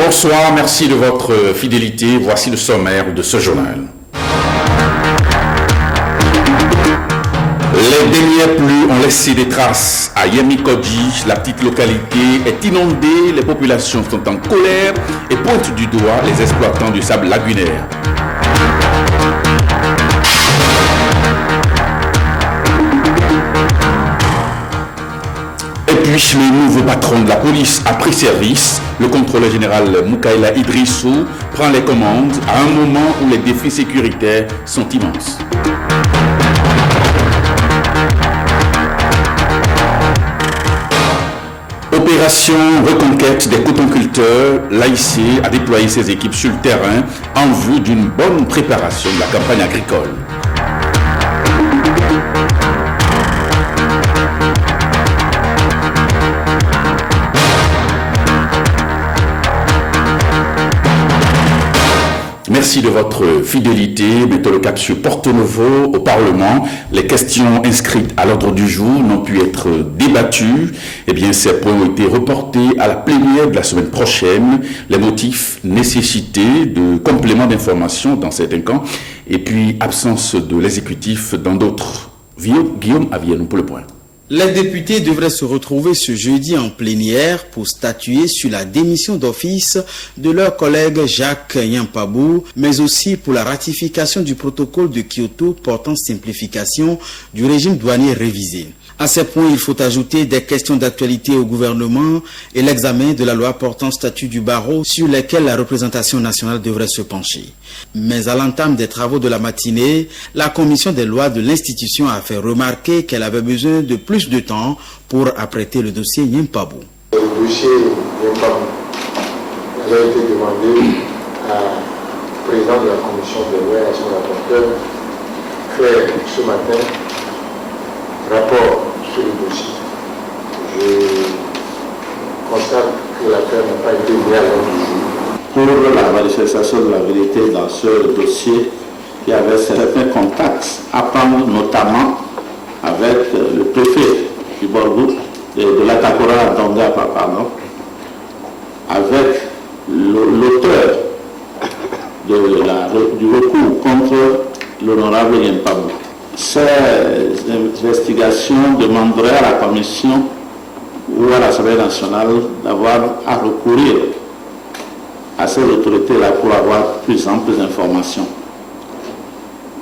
Bonsoir, merci de votre fidélité. Voici le sommaire de ce journal. Les dernières pluies ont laissé des traces à Yemikodji. La petite localité est inondée, les populations sont en colère et pointent du doigt les exploitants du sable lagunaire. Et puis le nouveau patron de la police a pris service. Le contrôleur général Moukaïla Idrissou prend les commandes à un moment où les défis sécuritaires sont immenses. Opération reconquête des cotonculteurs, l'AIC a déployé ses équipes sur le terrain en vue d'une bonne préparation de la campagne agricole. Merci de votre fidélité. Mettons le cap sur Porto Novo au Parlement. Les questions inscrites à l'ordre du jour n'ont pu être débattues. Eh bien, ces points ont été reportés à la plénière de la semaine prochaine. Les motifs, nécessité de compléments d'information dans certains camps et puis absence de l'exécutif dans d'autres. Guillaume Avianou pour le point. Les députés devraient se retrouver ce jeudi en plénière pour statuer sur la démission d'office de leur collègue Jacques Yampabou, mais aussi pour la ratification du protocole de Kyoto portant simplification du régime douanier révisé. À ces points, il faut ajouter des questions d'actualité au gouvernement et l'examen de la loi portant statut du barreau sur lesquelles la représentation nationale devrait se pencher. Mais à l'entame des travaux de la matinée, la commission des lois de l'institution a fait remarquer qu'elle avait besoin de plus de temps pour apprêter le dossier Yampabou. Le dossier Yampabou a été demandé au président de la commission des lois et à son rapporteur faire ce matin rapport sur le dossier. Je constate que l'affaire n'a pas été mise à l'ordre du jour. Pour la manifestation de la vérité dans ce dossier, il y avait certains contacts à prendre, notamment avec le préfet du Bordeaux, de l'Atakora Donga, pardon, avec l'auteur du recours contre l'honorable Yampabou. Ces investigations demanderaient à la Commission ou à l'Assemblée nationale d'avoir à recourir à ces autorités-là pour avoir plus amples informations.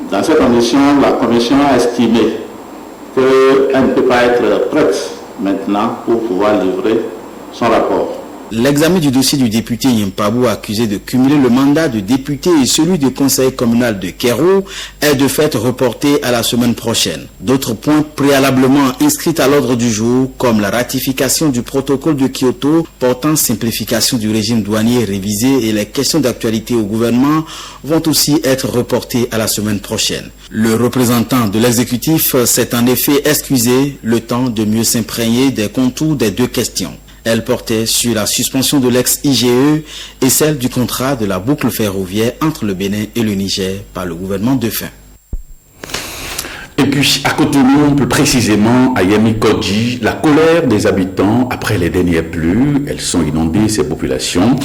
Dans ces conditions, la Commission a estimé qu'elle ne peut pas être prête maintenant pour pouvoir livrer son rapport. L'examen du dossier du député Yampabou accusé de cumuler le mandat de député et celui de conseiller communal de Kéro est de fait reporté à la semaine prochaine. D'autres points préalablement inscrits à l'ordre du jour, comme la ratification du protocole de Kyoto portant simplification du régime douanier révisé et les questions d'actualité au gouvernement, vont aussi être reportés à la semaine prochaine. Le représentant de l'exécutif s'est en effet excusé le temps de mieux s'imprégner des contours des deux questions. Elle portait sur la suspension de l'ex-IGE et celle du contrat de la boucle ferroviaire entre le Bénin et le Niger par le gouvernement défunt. Et puis, à Cotonou, plus précisément à Yemikodji, la colère des habitants après les dernières pluies, elles sont inondées, ces populations.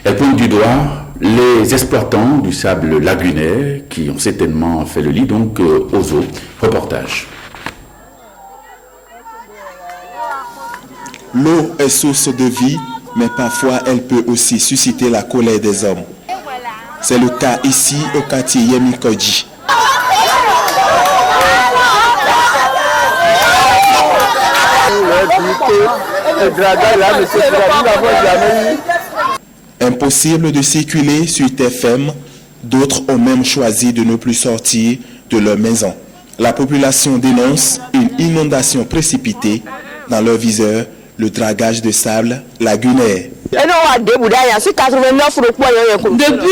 Elles pointent du doigt les exploitants du sable lagunaire qui ont certainement fait le lit donc aux eaux. Reportage. L'eau est source de vie, mais parfois elle peut aussi susciter la colère des hommes. C'est le cas ici au quartier Yemikodji. Impossible de circuler sur terre ferme, d'autres ont même choisi de ne plus sortir de leur maison. La population dénonce une inondation précipitée dans leur viseur, le dragage de sable lagunaire. Depuis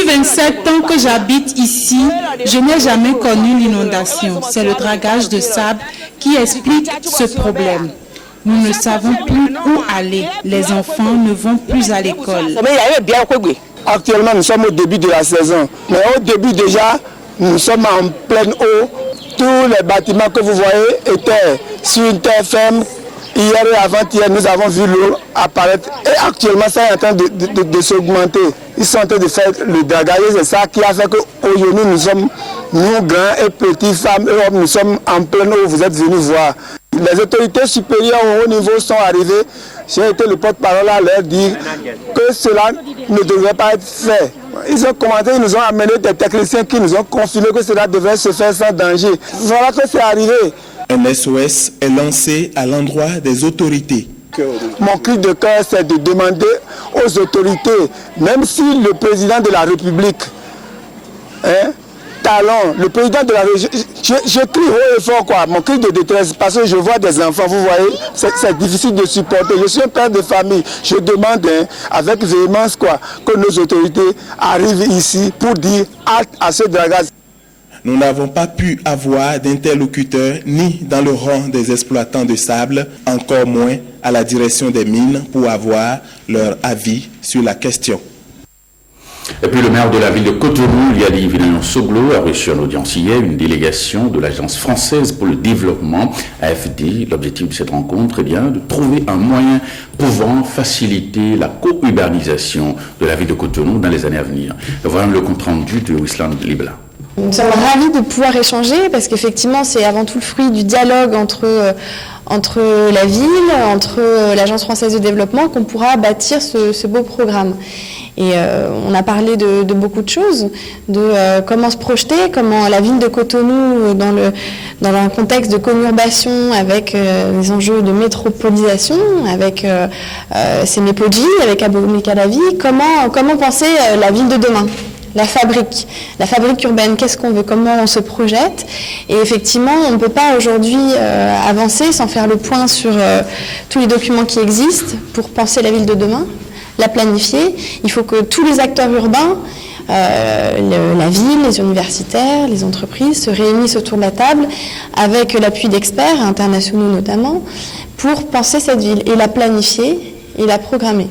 27 ans que j'habite ici, je n'ai jamais connu l'inondation. C'est le dragage de sable qui explique ce problème. Nous ne savons plus où aller. Les enfants ne vont plus à l'école. Actuellement, nous sommes au début de la saison. Mais au début déjà, nous sommes en pleine eau. Tous les bâtiments que vous voyez étaient sur une terre ferme. Hier et avant-hier, nous avons vu l'eau apparaître et actuellement ça est en train de s'augmenter. Ils sont en train de faire le dragage, c'est ça qui a fait qu'aujourd'hui nous sommes, nous grands et petits femmes, nous sommes en pleine eau, vous êtes venus voir. Les autorités supérieures au haut niveau sont arrivées, j'ai été le porte-parole à leur dire que cela ne devrait pas être fait. Ils ont commenté, ils nous ont amené des techniciens qui nous ont confirmé que cela devrait se faire sans danger. Voilà que c'est arrivé. Un SOS est lancé à l'endroit des autorités. Mon cri de cœur, c'est de demander aux autorités, même si le président de la République, Talon, le président de la République, je crie haut et fort, quoi, mon cri de détresse, parce que je vois des enfants, vous voyez, c'est difficile de supporter. Je suis un père de famille, je demande avec véhémence quoi, que nos autorités arrivent ici pour dire halte à ce dragage. Nous n'avons pas pu avoir d'interlocuteurs ni dans le rang des exploitants de sable, encore moins à la direction des mines pour avoir leur avis sur la question. Et puis le maire de la ville de Cotonou, Liali Villeneuve-Soglo, a reçu en audience hier une délégation de l'Agence française pour le développement, AFD. L'objectif de cette rencontre est bien de trouver un moyen pouvant faciliter la co-urbanisation de la ville de Cotonou dans les années à venir. Voilà le compte rendu de Wisland Libla. Nous sommes ravis de pouvoir échanger parce qu'effectivement c'est avant tout le fruit du dialogue entre la ville, entre l'Agence française de développement qu'on pourra bâtir ce beau programme. Et on a parlé de beaucoup de choses, de comment se projeter, comment la ville de Cotonou, dans un contexte de conurbation, avec les enjeux de métropolisation, avec Sénépoji, avec Abomey-Calavi, comment penser la ville de demain ? La fabrique urbaine, qu'est-ce qu'on veut, comment on se projette. Et effectivement, on ne peut pas aujourd'hui avancer sans faire le point sur tous les documents qui existent pour penser la ville de demain, la planifier. Il faut que tous les acteurs urbains, la ville, les universitaires, les entreprises se réunissent autour de la table avec l'appui d'experts internationaux notamment pour penser cette ville et la planifier et la programmer.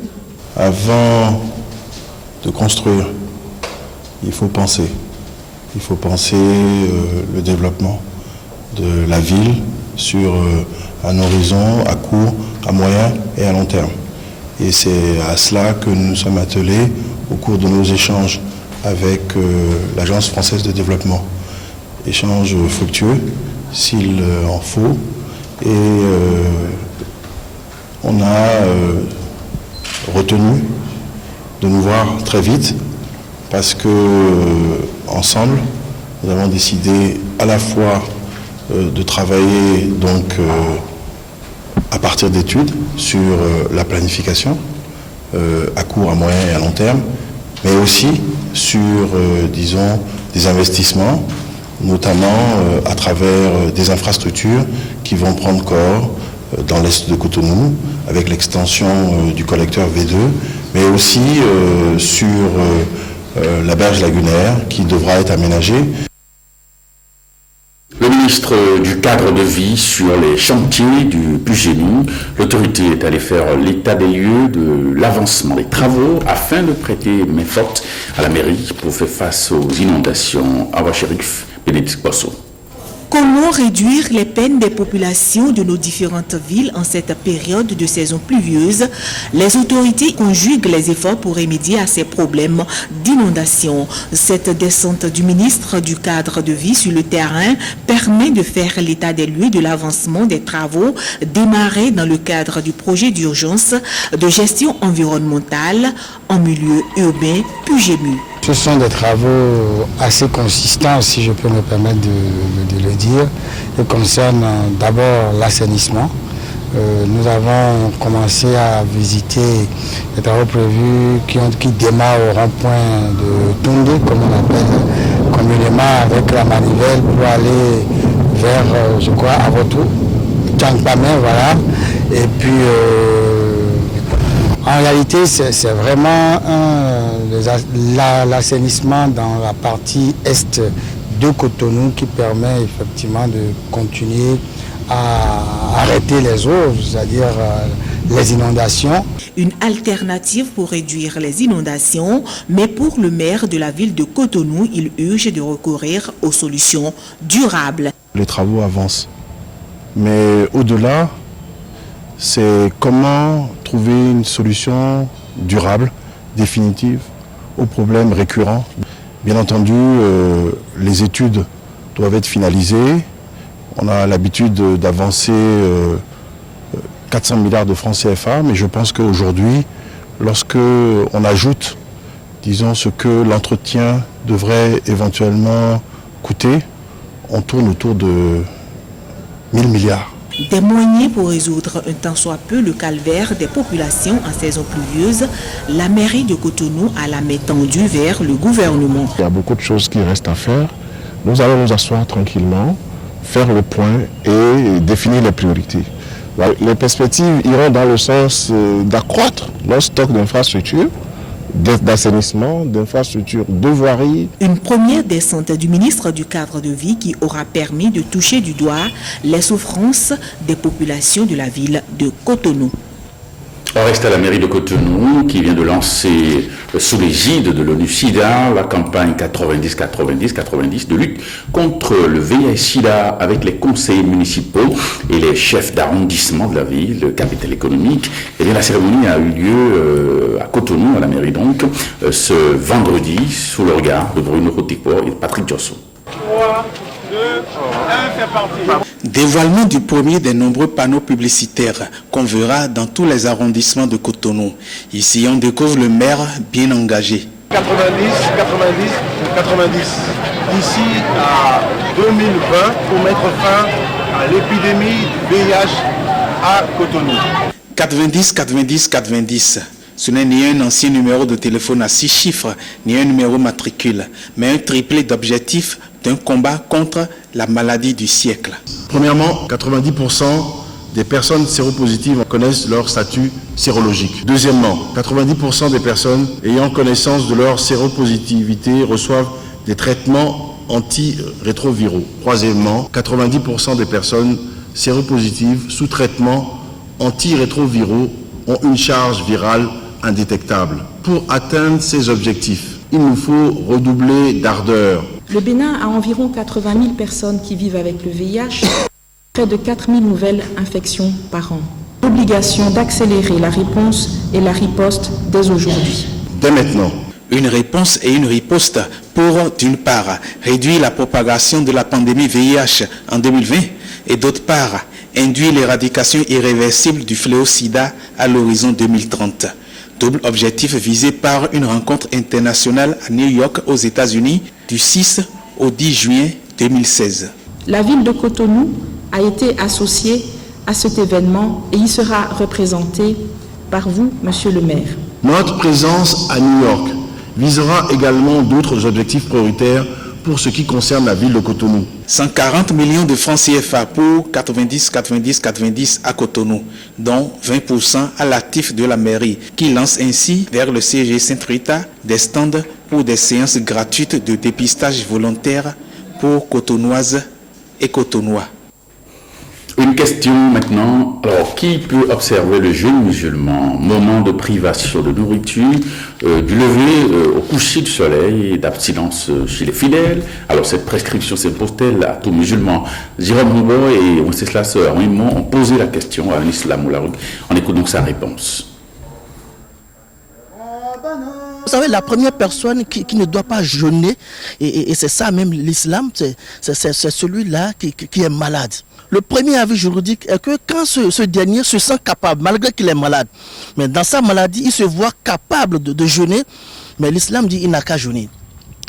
Avant de construire, il faut penser. Il faut penser le développement de la ville sur un horizon à court, à moyen et à long terme. Et c'est à cela que nous sommes attelés au cours de nos échanges avec l'Agence française de développement. Échanges fructueux, s'il en faut. Et on a retenu de nous voir très vite parce que ensemble, nous avons décidé à la fois de travailler donc à partir d'études sur la planification à court, à moyen et à long terme, mais aussi sur, disons, des investissements, notamment à travers des infrastructures qui vont prendre corps dans l'est de Cotonou, avec l'extension du collecteur V2, mais aussi sur la berge lagunaire qui devra être aménagée. Le ministre du cadre de vie sur les chantiers du PUGEMI, l'autorité est allée faire l'état des lieux de l'avancement des travaux afin de prêter main forte à la mairie pour faire face aux inondations. Awa Chérif, Bénédicte Bosso. Comment réduire les peines des populations de nos différentes villes en cette période de saison pluvieuse? Les autorités conjuguent les efforts pour remédier à ces problèmes d'inondation. Cette descente du ministre du cadre de vie sur le terrain permet de faire l'état des lieux de l'avancement des travaux démarrés dans le cadre du projet d'urgence de gestion environnementale en milieu urbain PUGEMI. Ce sont des travaux assez consistants, si je peux me permettre de le dire. Ils concernent d'abord l'assainissement. Nous avons commencé à visiter les travaux prévus qui démarrent au rond-point de Toundé, comme on appelle communément, avec la manivelle pour aller vers, je crois, Avotou, Tchankpamé, voilà. Et puis, en réalité, c'est vraiment l'assainissement dans la partie est de Cotonou qui permet effectivement de continuer à arrêter les eaux, c'est-à-dire les inondations. Une alternative pour réduire les inondations, mais pour le maire de la ville de Cotonou, il urge de recourir aux solutions durables. Les travaux avancent, mais au-delà, c'est comment trouver une solution durable, définitive, aux problèmes récurrents. Bien entendu, les études doivent être finalisées. On a l'habitude d'avancer 400 milliards de francs CFA, mais je pense qu'aujourd'hui, lorsque on ajoute, disons, ce que l'entretien devrait éventuellement coûter, on tourne autour de 1000 milliards. Des moyens pour résoudre un tant soit peu le calvaire des populations en saison pluvieuse, la mairie de Cotonou a la main tendue vers le gouvernement. Il y a beaucoup de choses qui restent à faire. Nous allons nous asseoir tranquillement, faire le point et définir les priorités. Les perspectives iront dans le sens d'accroître notre stock d'infrastructures, d'assainissement, d'infrastructures de voirie. Une première descente du ministre du cadre de vie qui aura permis de toucher du doigt les souffrances des populations de la ville de Cotonou. On reste à la mairie de Cotonou qui vient de lancer sous l'égide de l'ONU-SIDA la campagne 90-90-90 de lutte contre le VIH-SIDA avec les conseillers municipaux et les chefs d'arrondissement de la ville, capitale économique. Et bien, la cérémonie a eu lieu à Cotonou, à la mairie donc, ce vendredi sous le regard de Bruno Rotipo et de Patrick Josso. 3, 2, 1, c'est parti. Dévoilement du premier des nombreux panneaux publicitaires qu'on verra dans tous les arrondissements de Cotonou. Ici, on découvre le maire bien engagé. 90, 90, 90. D'ici à 2020, pour mettre fin à l'épidémie du VIH à Cotonou. 90, 90, 90. Ce n'est ni un ancien numéro de téléphone à 6 chiffres, ni un numéro matricule, mais un triplé d'objectifs d'un combat contre la maladie du siècle. Premièrement, 90% des personnes séropositives connaissent leur statut sérologique. Deuxièmement, 90% des personnes ayant connaissance de leur séropositivité reçoivent des traitements antirétroviraux. Troisièmement, 90% des personnes séropositives sous traitement antirétroviraux ont une charge virale indétectable. Pour atteindre ces objectifs, il nous faut redoubler d'ardeur. Le Bénin a environ 80 000 personnes qui vivent avec le VIH, près de 4 000 nouvelles infections par an. L'obligation d'accélérer la réponse et la riposte dès aujourd'hui. Dès maintenant. Une réponse et une riposte pour, d'une part, réduire la propagation de la pandémie VIH en 2020 et d'autre part, induire l'éradication irréversible du fléau SIDA à l'horizon 2030. Double objectif visé par une rencontre internationale à New York aux États-Unis du 6 au 10 juin 2016. La ville de Cotonou a été associée à cet événement et y sera représentée par vous, monsieur le maire. Notre présence à New York visera également d'autres objectifs prioritaires pour ce qui concerne la ville de Cotonou. 140 millions de francs CFA pour 90-90-90 à Cotonou, dont 20% à l'actif de la mairie, qui lance ainsi vers le CG Sainte-Rita des stands pour des séances gratuites de dépistage volontaire pour Cotonoises et Cotonois. Une question maintenant. Alors, qui peut observer le jeûne musulman, moment de privation de nourriture, du lever au coucher du soleil et d'abstinence chez les fidèles? Alors, cette prescription s'impose-t-elle à tout musulman? Jérôme Roubaud et Wenceslas Armimont ont posé la question à un islam Oularug. On écoute donc sa réponse. Vous savez, la première personne qui ne doit pas jeûner, et c'est ça même l'islam, c'est celui-là qui est malade. Le premier avis juridique est que quand ce dernier se sent capable, malgré qu'il est malade, mais dans sa maladie, il se voit capable de jeûner, mais l'islam dit qu'il n'a qu'à jeûner.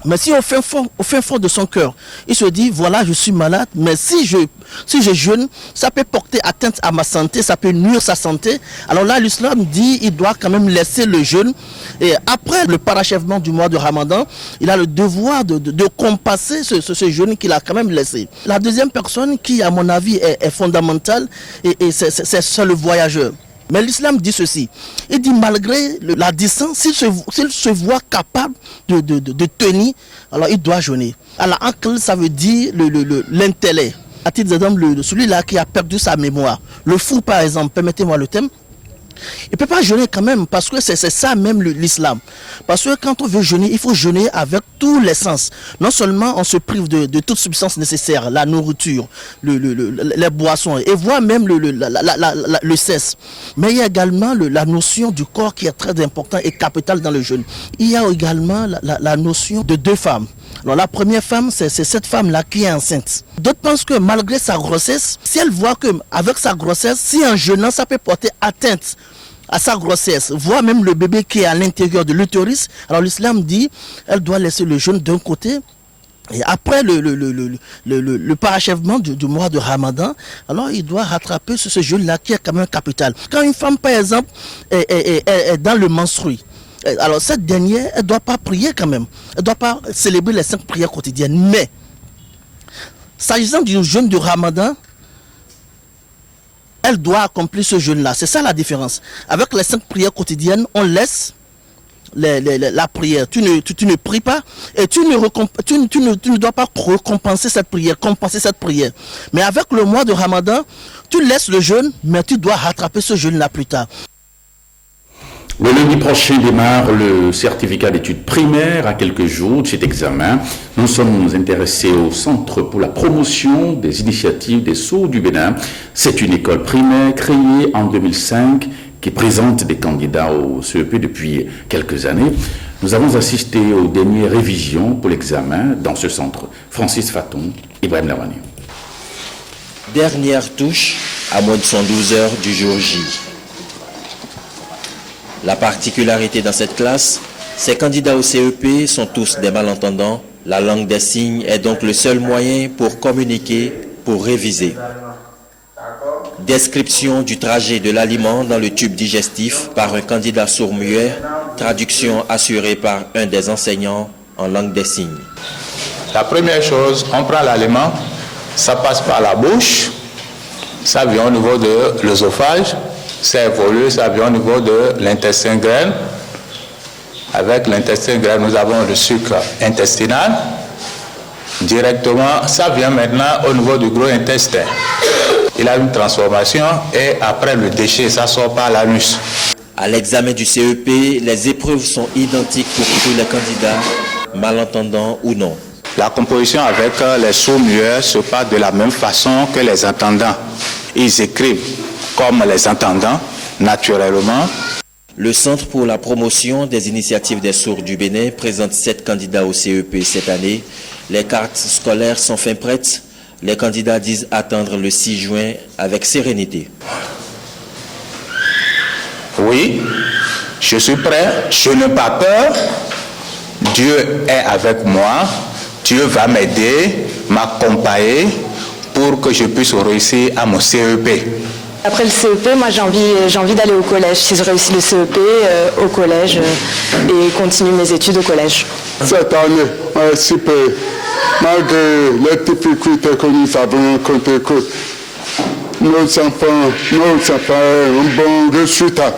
Mais si au fin fond de son cœur, il se dit, voilà, je suis malade, mais si je jeûne, ça peut porter atteinte à ma santé, ça peut nuire sa santé. Alors là, l'islam dit, il doit quand même laisser le jeûne. Et après le parachèvement du mois de Ramadan, il a le devoir de compenser ce jeûne qu'il a quand même laissé. La deuxième personne qui, à mon avis, est fondamentale, et c'est le voyageur. Mais l'islam dit ceci, il dit malgré la distance, s'il se voit capable de tenir, alors il doit jeûner. Alors l'aql, ça veut dire l'intellect. À titre d'exemple, celui-là qui a perdu sa mémoire. Le fou par exemple, permettez-moi le thème, Il ne peut pas jeûner quand même, parce que c'est ça même l'islam. Parce que quand on veut jeûner, il faut jeûner avec tous les sens. Non seulement on se prive de toute substance nécessaire, la nourriture, les boissons, et voire même le cesse. Mais il y a également la notion du corps qui est très importante et capitale dans le jeûne. Il y a également la notion de 2 femmes. Alors la première femme, c'est cette femme-là qui est enceinte. D'autres pensent que malgré sa grossesse, si elle voit qu'avec sa grossesse, si en jeûnant, ça peut porter atteinte à sa grossesse, voire même le bébé qui est à l'intérieur de l'utérus, alors l'islam dit elle doit laisser le jeûne d'un côté. Et après le parachèvement du mois de Ramadan, alors il doit rattraper ce jeûne-là qui est quand même capital. Quand une femme, par exemple, est dans le menstru, alors cette dernière, elle ne doit pas prier quand même. Elle ne doit pas célébrer les 5 prières quotidiennes. Mais, s'agissant du jeûne du Ramadan, elle doit accomplir ce jeûne-là. C'est ça la différence. Avec les 5 prières quotidiennes, on laisse la prière. Tu ne pries pas et tu ne dois pas compenser cette prière. Mais avec le mois de Ramadan, tu laisses le jeûne, mais tu dois rattraper ce jeûne-là plus tard. Le lundi prochain démarre le certificat d'études primaires à quelques jours de cet examen. Nous sommes intéressés au Centre pour la promotion des initiatives des sourds du Bénin. C'est une école primaire créée en 2005 qui présente des candidats au CEP depuis quelques années. Nous avons assisté aux dernières révisions pour l'examen dans ce centre. Francis Faton, Ibrahim Lawani. Dernière touche à moins de 112 heures du jour J. La particularité dans cette classe, ces candidats au CEP sont tous des malentendants. La langue des signes est donc le seul moyen pour communiquer, pour réviser. Description du trajet de l'aliment dans le tube digestif par un candidat sourd-muet, traduction assurée par un des enseignants en langue des signes. La première chose, on prend l'aliment, ça passe par la bouche, ça vient au niveau de l'œsophage, ça évolue, ça vient au niveau de l'intestin grêle. Avec l'intestin grêle, nous avons le sucre intestinal. Directement, ça vient maintenant au niveau du gros intestin. Il a une transformation et après le déchet, ça sort par l'anus. À l'examen du CEP, les épreuves sont identiques pour tous les candidats, malentendants ou non. La composition avec les sourds-muets se passe de la même façon que les entendants. Ils écrivent comme les entendants, naturellement. Le Centre pour la promotion des initiatives des sourds du Bénin présente 7 candidats au CEP cette année. Les cartes scolaires sont fin prêtes. Les candidats disent attendre le 6 juin avec sérénité. Oui, je suis prêt, je n'ai pas peur. Dieu est avec moi. Dieu va m'aider, m'accompagner pour que je puisse réussir à mon CEP. Après le CEP, moi j'ai envie d'aller au collège. Si je réussis le CEP, au collège et continuer mes études au collège. Cette année, super. Malgré les difficultés que nous avons rencontrées, nos enfants ont un bon résultat.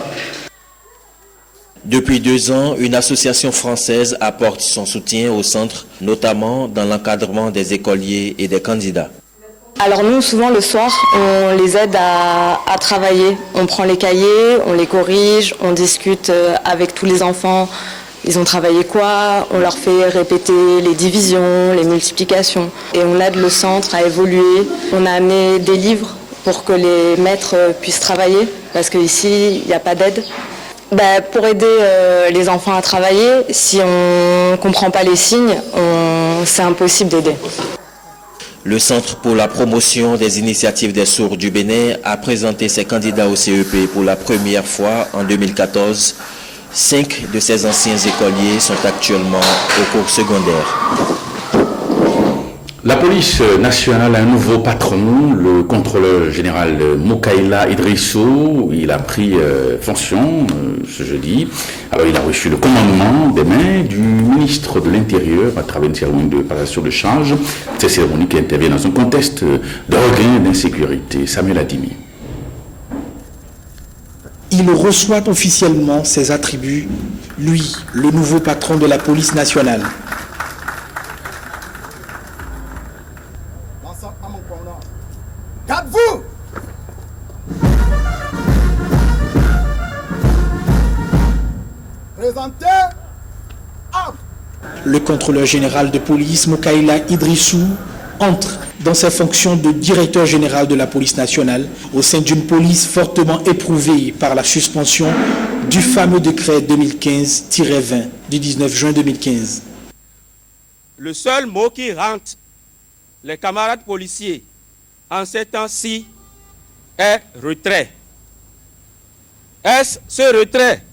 Depuis 2 ans, une association française apporte son soutien au centre, notamment dans l'encadrement des écoliers et des candidats. Alors nous, souvent le soir, on les aide à travailler. On prend les cahiers, on les corrige, on discute avec tous les enfants. Ils ont travaillé quoi? On leur fait répéter les divisions, les multiplications. Et on aide le centre à évoluer. On a amené des livres pour que les maîtres puissent travailler, parce qu'ici, il n'y a pas d'aide. Pour aider les enfants à travailler, si on ne comprend pas les signes, c'est impossible d'aider. Le Centre pour la promotion des initiatives des sourds du Bénin a présenté ses candidats au CEP pour la première fois en 2014. 5 de ces anciens écoliers sont actuellement au cours secondaire. La police nationale a un nouveau patron, le contrôleur général Moukaïla Idrissou. Il a pris fonction ce jeudi. Alors il a reçu le commandement des mains du ministre de l'Intérieur à travers une cérémonie de passation de charge. Cette cérémonie qui intervient dans un contexte de regain d'insécurité. Samuel Adimi. Il reçoit officiellement ses attributs, lui, le nouveau patron de la police nationale. Le contrôleur général de police, Moukaïla Idrissou, entre dans ses fonctions de directeur général de la police nationale au sein d'une police fortement éprouvée par la suspension du fameux décret 2015-20 du 19 juin 2015. Le seul mot qui rentre les camarades policiers en ces temps-ci est retrait. Est-ce ce retrait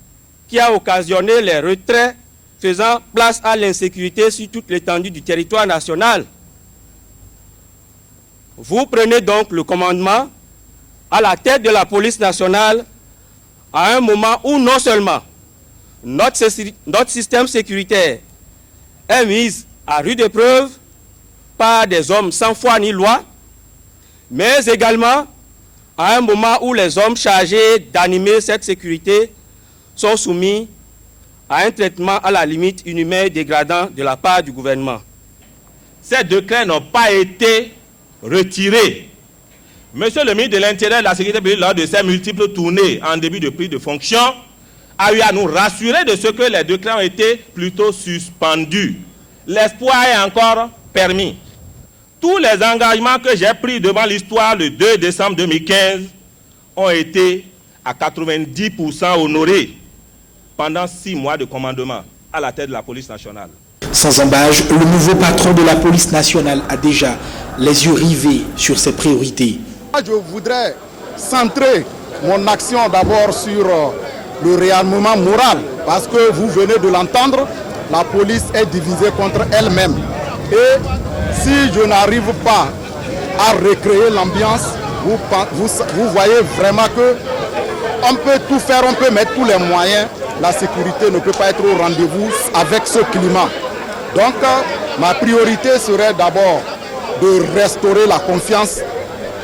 qui a occasionné les retraits faisant place à l'insécurité sur toute l'étendue du territoire national? Vous prenez donc le commandement à la tête de la police nationale à un moment où non seulement notre système sécuritaire est mis à rude épreuve par des hommes sans foi ni loi, mais également à un moment où les hommes chargés d'animer cette sécurité sont soumis à un traitement à la limite inhumain et dégradant de la part du gouvernement. Ces décrets n'ont pas été retirés. Monsieur le ministre de l'Intérieur et de la Sécurité publique, lors de ses multiples tournées en début de prise de fonction, a eu à nous rassurer de ce que les décrets ont été plutôt suspendus. L'espoir est encore permis. Tous les engagements que j'ai pris devant l'histoire le 2 décembre 2015 ont été à 90% honorés pendant 6 mois de commandement à la tête de la police nationale. Sans embâche, le nouveau patron de la police nationale a déjà les yeux rivés sur ses priorités. Je voudrais centrer mon action d'abord sur le réarmement moral, parce que vous venez de l'entendre, la police est divisée contre elle-même. Et si je n'arrive pas à recréer l'ambiance, vous voyez vraiment qu'on peut tout faire, on peut mettre tous les moyens, la sécurité ne peut pas être au rendez-vous avec ce climat. Donc, ma priorité serait d'abord de restaurer la confiance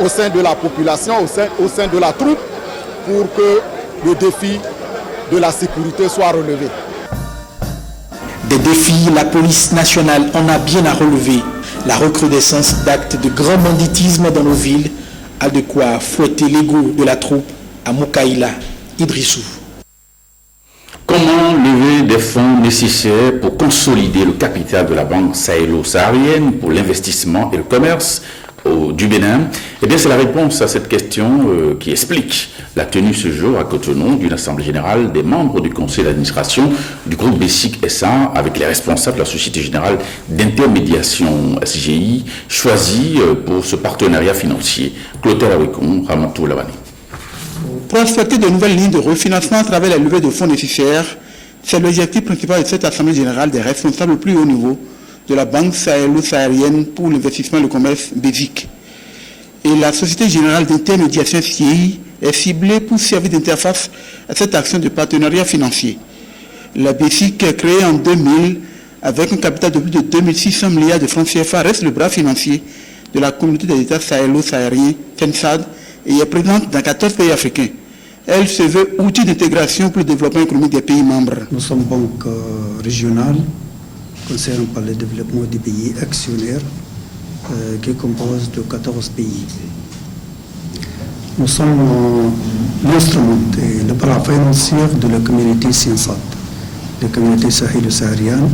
au sein de la population, au sein de la troupe, pour que le défi de la sécurité soit relevé. Des défis, la police nationale en a bien à relever. La recrudescence d'actes de grand banditisme dans nos villes a de quoi fouetter l'ego de la troupe à Moukaïla Idrissou. Comment lever des fonds nécessaires pour consolider le capital de la Banque sahélo-saharienne pour l'investissement et le commerce du Bénin? Eh bien, c'est la réponse à cette question qui explique la tenue ce jour à Cotonou d'une assemblée générale des membres du conseil d'administration du groupe BESIC SA avec les responsables de la Société générale d'intermédiation SGI choisie pour ce partenariat financier. Clotaire Awekon, Ramatou Lavani. Prospecter de nouvelles lignes de refinancement à travers la levée de fonds nécessaires, c'est l'objectif principal de cette assemblée générale des responsables au plus haut niveau de la Banque sahélo-saharienne pour l'investissement et le commerce BESIC. Et la Société générale d'intermédiation SGI est ciblée pour servir d'interface à cette action de partenariat financier. La BESIC, créée en 2000 avec un capital de plus de 2600 milliards de francs CFA, reste le bras financier de la communauté des États sahélo-sahariens, FENSAD, et est présente dans 14 pays africains. Elle se veut outil d'intégration pour le développement économique des pays membres. Nous sommes banque régionale concernant par le développement des pays actionnaires qui composent de 14 pays. Nous sommes l'instrument et le bras financier de la communauté SINSAT, la communauté sahélo-saharienne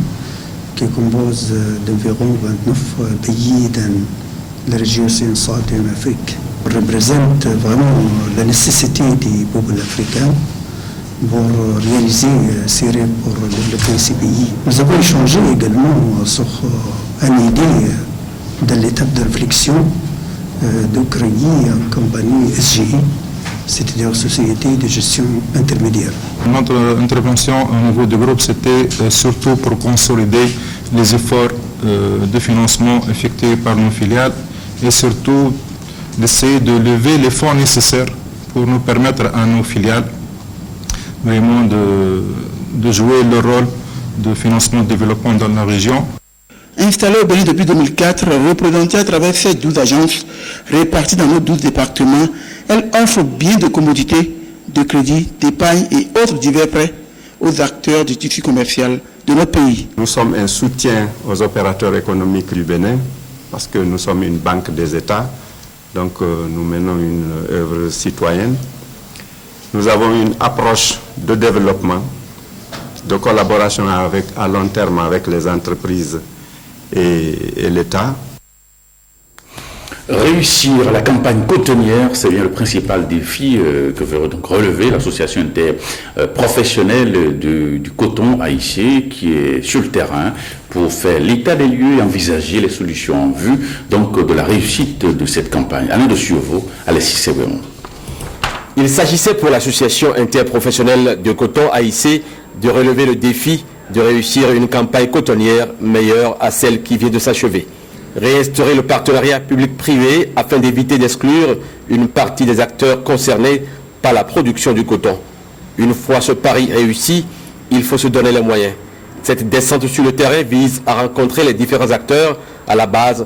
qui compose d'environ 29 pays dans la région SINSAT et en Afrique. Représente vraiment la nécessité des peuples africains pour réaliser ces rêves pour développer ces pays. Nous avons échangé également sur une idée de l'étape de réflexion de créer une compagnie SGI, c'est-à-dire Société de gestion intermédiaire. Notre intervention au niveau du groupe, c'était surtout pour consolider les efforts de financement effectués par nos filiales et surtout d'essayer de lever les fonds nécessaires pour nous permettre à nos filiales vraiment de jouer le rôle de financement de développement dans la région. Installée au Bénin depuis 2004, représentée à travers ces 12 agences réparties dans nos 12 départements, elle offre bien de commodités, de crédits, d'épargne et autres divers prêts aux acteurs du tissu commercial de notre pays. Nous sommes un soutien aux opérateurs économiques du Bénin parce que nous sommes une banque des États. Donc nous menons une œuvre citoyenne. Nous avons une approche de développement de collaboration à long terme avec les entreprises et l'État. Réussir la campagne cotonnière, c'est bien le principal défi que veut donc relever l'association interprofessionnelle du coton haïtien qui est sur le terrain pour faire l'état des lieux et envisager les solutions en vue donc de la réussite de cette campagne. Alain de Survaux, Alexis Sévéron. Il s'agissait pour l'association interprofessionnelle de coton haïtien de relever le défi de réussir une campagne cotonnière meilleure à celle qui vient de s'achever. Réinstaurer le partenariat public-privé afin d'éviter d'exclure une partie des acteurs concernés par la production du coton. Une fois ce pari réussi, il faut se donner les moyens. Cette descente sur le terrain vise à rencontrer les différents acteurs à la base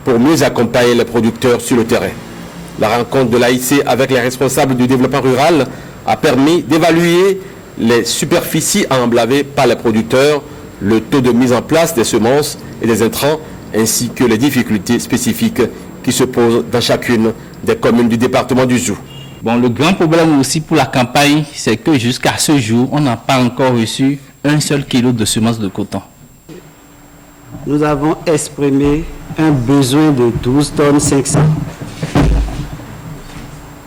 pour mieux accompagner les producteurs sur le terrain. La rencontre de l'AIC avec les responsables du développement rural a permis d'évaluer les superficies à emblaver par les producteurs, le taux de mise en place des semences et des intrants, ainsi que les difficultés spécifiques qui se posent dans chacune des communes du département du Zou. Bon, le grand problème aussi pour la campagne, c'est que jusqu'à ce jour, on n'a pas encore reçu un seul kilo de semences de coton. Nous avons exprimé un besoin de 12 tonnes 500.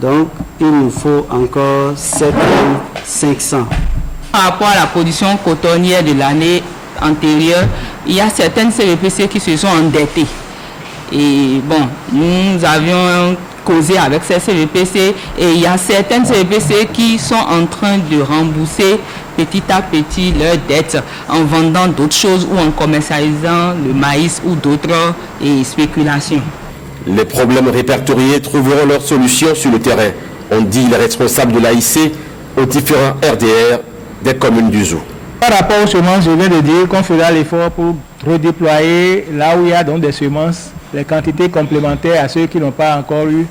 Donc, il nous faut encore 7 tonnes 500. Par rapport à la production cotonnière de l'année antérieure, il y a certaines CVPC qui se sont endettées. Et bon, nous avions causé avec ces CVPC et il y a certaines CVPC qui sont en train de rembourser petit à petit leurs dettes en vendant d'autres choses ou en commercialisant le maïs ou d'autres spéculations. Les problèmes répertoriés trouveront leur solution sur le terrain, ont dit les responsables de l'AIC aux différents RDR des communes du Zou. Par rapport aux semences, je viens de dire qu'on fera l'effort pour redéployer là où il y a donc des semences, les quantités complémentaires à ceux qui n'ont pas encore eu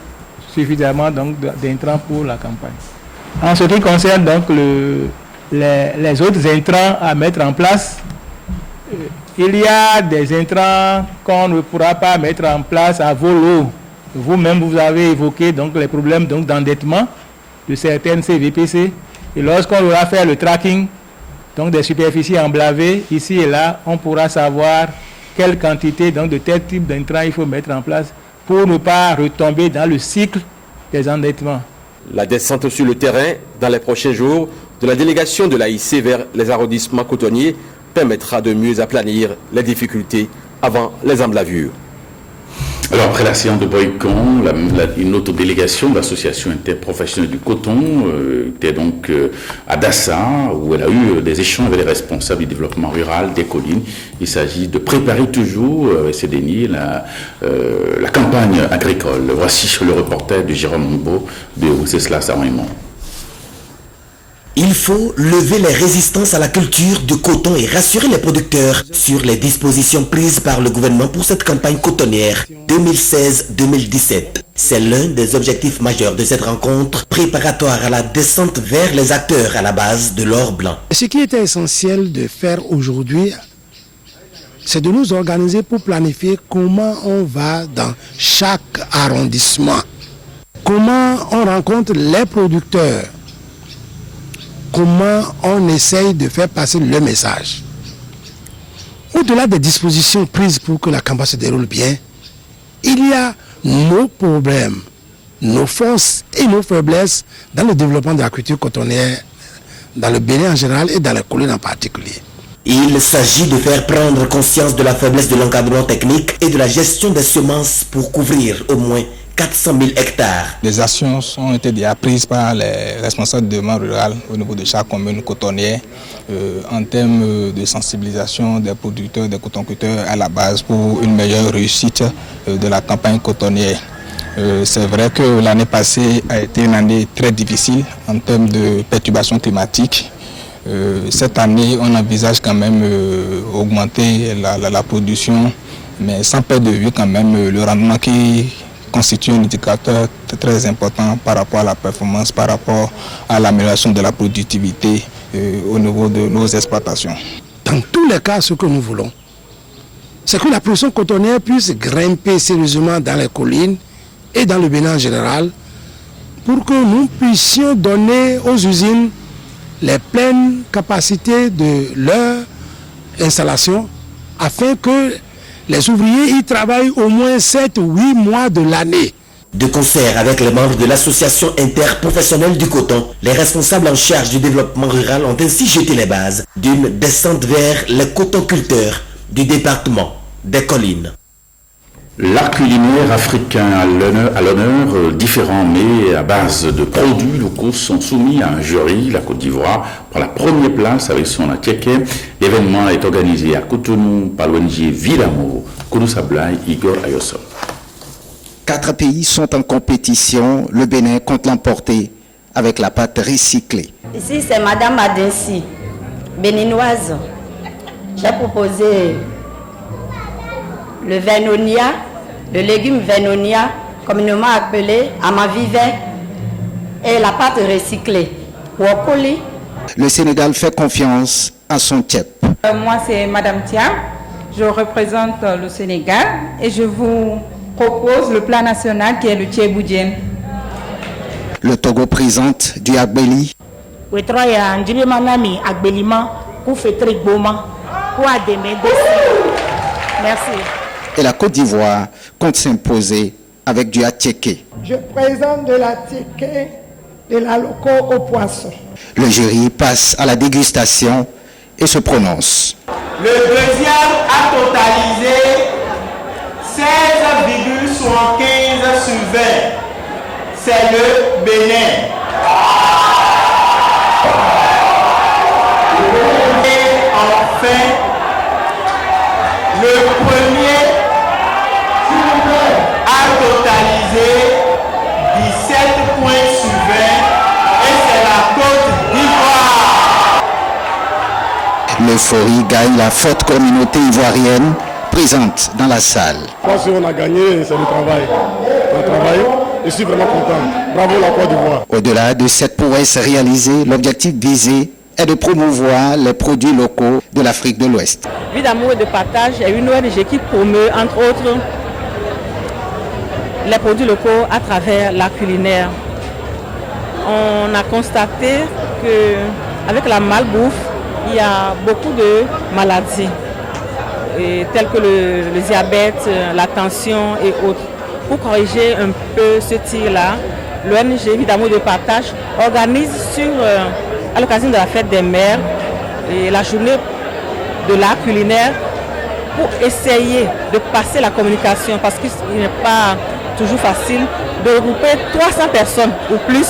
suffisamment d'intrants pour la campagne. En ce qui concerne donc les autres intrants à mettre en place, il y a des intrants qu'on ne pourra pas mettre en place à volo. Vous-même, vous avez évoqué donc les problèmes d'endettement de certaines CVPC. Et lorsqu'on aura fait le tracking donc des superficies emblavées, ici et là, on pourra savoir quelle quantité de tel type d'intrants il faut mettre en place pour ne pas retomber dans le cycle des endettements. La descente sur le terrain dans les prochains jours de la délégation de l'AIC vers les arrondissements cotonniers permettra de mieux aplanir les difficultés avant les emblavures. Alors après la séance de Boycon, une autre délégation de l'association interprofessionnelle du coton était donc à Dassa, où elle a eu des échanges avec les responsables du développement rural des collines. Il s'agit de préparer toujours, avec CDNI, la campagne agricole. Voici le reportage de Jérôme Mbo de Rousseslas-Saint-Raymond. Il faut lever les résistances à la culture du coton et rassurer les producteurs sur les dispositions prises par le gouvernement pour cette campagne cotonnière 2016-2017. C'est l'un des objectifs majeurs de cette rencontre préparatoire à la descente vers les acteurs à la base de l'or blanc. Ce qui est essentiel de faire aujourd'hui, c'est de nous organiser pour planifier comment on va dans chaque arrondissement, comment on rencontre les producteurs, comment on essaye de faire passer le message. Au-delà des dispositions prises pour que la campagne se déroule bien, il y a nos problèmes, nos forces et nos faiblesses dans le développement de la culture cotonnière, dans le Bénin en général et dans les collines en particulier. Il s'agit de faire prendre conscience de la faiblesse de l'encadrement technique et de la gestion des semences pour couvrir au moins 400 000 hectares. Des actions ont été déjà prises par les responsables du développement rural au niveau de chaque commune cotonnière en termes de sensibilisation des producteurs, des cotonculteurs à la base pour une meilleure réussite de la campagne cotonnière. C'est vrai que l'année passée a été une année très difficile en termes de perturbations climatiques. Cette année, on envisage quand même augmenter la production, mais sans perdre de vue quand même le rendement qui constitue un indicateur très important par rapport à la performance, par rapport à l'amélioration de la productivité au niveau de nos exploitations. Dans tous les cas, ce que nous voulons, c'est que la production cotonnière puisse grimper sérieusement dans les collines et dans le Bénin en général, pour que nous puissions donner aux usines les pleines capacité de leur installation afin que les ouvriers y travaillent au moins 7 ou 8 mois de l'année. De concert avec les membres de l'association interprofessionnelle du coton, les responsables en charge du développement rural ont ainsi jeté les bases d'une descente vers les cotonculteurs du département des collines. L'art culinaire africain à l'honneur, différents mets à base de produits locaux sont soumis à un jury. La Côte d'Ivoire prend la première place avec son attiéké. L'événement est organisé à Cotonou par l'ONG Vilamo, Koudou Sablai, Igor Ayosso. 4 pays sont en compétition. Le Bénin compte l'emporter avec la pâte recyclée. Ici, c'est Madame Adinsi, béninoise. J'ai proposé le vernonia, le légume vernonia, communément appelé amavivet, et la pâte recyclée, wokoli. Le Sénégal fait confiance à son tchèp. Moi, c'est Madame Tia. Je représente le Sénégal et je vous propose le plat national qui est le tchèboudjen. Le Togo présente du agbeli. Merci. Et la Côte d'Ivoire compte s'imposer avec du attiéké. Je présente de l'attiéké, de la loco au poisson. Le jury passe à la dégustation et se prononce. Le deuxième a totalisé 16,75 sur 20. C'est le Bénin. Et enfin, le premier a totalisé 17 points sur 20 et c'est la Côte d'Ivoire. L'euphorie gagne la forte communauté ivoirienne présente dans la salle. Si on a gagné, c'est le travail. On a travaillé. Je suis vraiment content. Bravo la Côte d'Ivoire. Au-delà de cette prouesse réalisée, l'objectif visé est de promouvoir les produits locaux de l'Afrique de l'Ouest. Vie d'amour et de partage est une ONG qui promeut, entre autres, les produits locaux à travers l'art culinaire. On a constaté qu'avec la malbouffe, il y a beaucoup de maladies, telles que le diabète, la tension et autres. Pour corriger un peu ce tir-là, l'ONG Vie d'amour et de partage organise à l'occasion de la fête des mères et la journée de l'art culinaire pour essayer de passer la communication parce qu'il n'est pas toujours facile de regrouper 300 personnes ou plus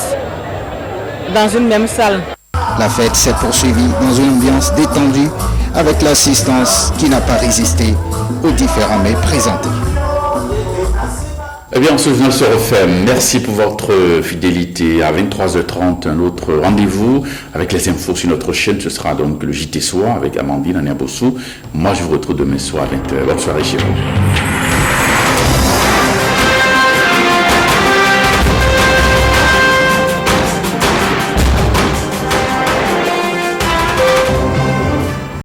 dans une même salle. La fête s'est poursuivie dans une ambiance détendue avec l'assistance qui n'a pas résisté aux différents mets présentés. Eh bien, ce journal se refait. Merci pour votre fidélité. À 23h30, un autre rendez-vous avec les infos sur notre chaîne. Ce sera donc le JT Soir avec Amandine Aniabossou. Moi, je vous retrouve demain soir à 20h. Bonne soirée chez vous.